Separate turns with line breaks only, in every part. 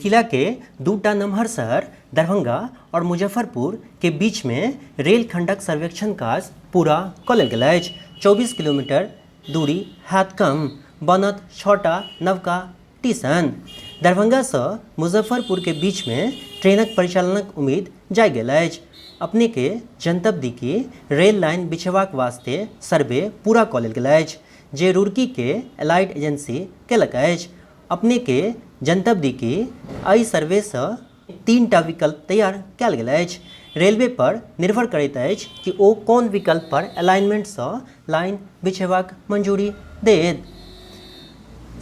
मिथिला के दूटा नमहर शहर दरभंगा और मुजफ्फरपुर के बीच में रेलखंडक सर्वेक्षण काज पूरा कऽ लेल गेल अछि। 24 किलोमीटर दूरी हैत कम, बनत 6टा नवका स्टेशन। दरभंगा से मुजफ्फरपुर के बीच में ट्रेनक परिचालनक उम्मीद जागि गेल अछि। अपने के जनतब दी कि रेल लाइन बिछेबाक वास्ते सर्वे पूरा कऽ लेल गेल अछि, जे रुड़की के एलाइड एजेंसी केलक अछि। अपने के जनतब दी कि एहि सर्वे से 3टा विकल्प तैयार कयल गेल अछि। रेलवे पर निर्भर करैत अछि कि ओ कोन विकल्प पर अलाइनमेंट से लाइन बिछेबाक मंजूरी देत।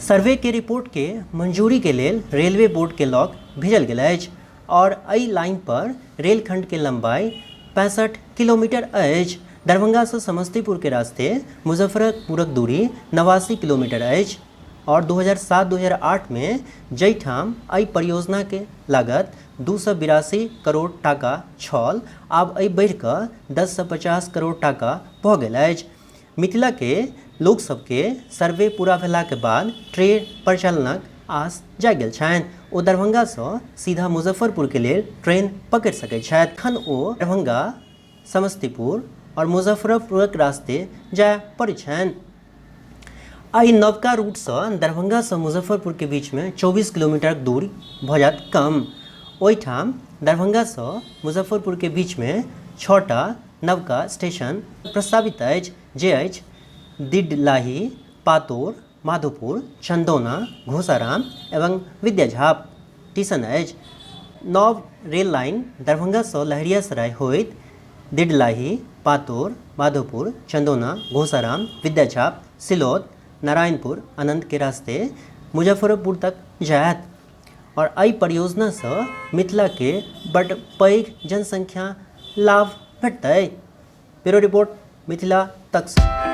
सर्वे के रिपोर्ट के मंजूरी के लेल रेलवे बोर्ड के लग भेजल गेल अछि और एहि लाइन पर रेलखंड के लंबाई 65 किलोमीटर अछि। दरभंगा से समस्तीपुर के रास्ते मुजफ्फरपुरक दूरी 89 किलोमीटर अछि और 2007-2008 में जहिठाम एहि परियोजना के लागत 282 करोड़ टाका छल, आब एहि बढ़ि कऽ 10 से 50 करोड़ टाका भऽ गेल अछि। मिथिला के लोक सबके सर्वे पूरा भेला के बाद ट्रेन परिचालनक आस जागि गेल छनि। ओ दरभंगा से सीधा मुजफ्फरपुर के लेल ट्रेन पकड़ि सकैत छथि। एखन ओ दरभंगा, समस्तीपुर और मुजफ्फरपुरक रास्ते जाय पड़ैत छनि। एहि नवका रूट से दरभंगा से मुजफ्फरपुर के बीच में 24 किलोमीटर दूरी भऽ जायत कम। ओहिठाम दरभंगा से मुजफ्फरपुर के बीच में 6टा नवका स्टेशन प्रस्तावित अछि, जे अछि दिडलाही, पातौर, माधोपुर, चंदौना, घोसाराम एवं विद्याझाप स्टेशन अछि। नव रेल लाइन दरभंगा से लहरियासराय होइत दिडलाही, पातौर, माधोपुर, चंदौना, घोसाराम, विद्याझाप, सिलौत, नारायणपुर, अनंत के रास्ते मुजफ्फरपुर तक जायत और एहि परियोजना से मिथिला के बड़ पैघ जनसंख्या लाभ भेटतै। ब्यूरो रिपोर्ट, मिथिला तक।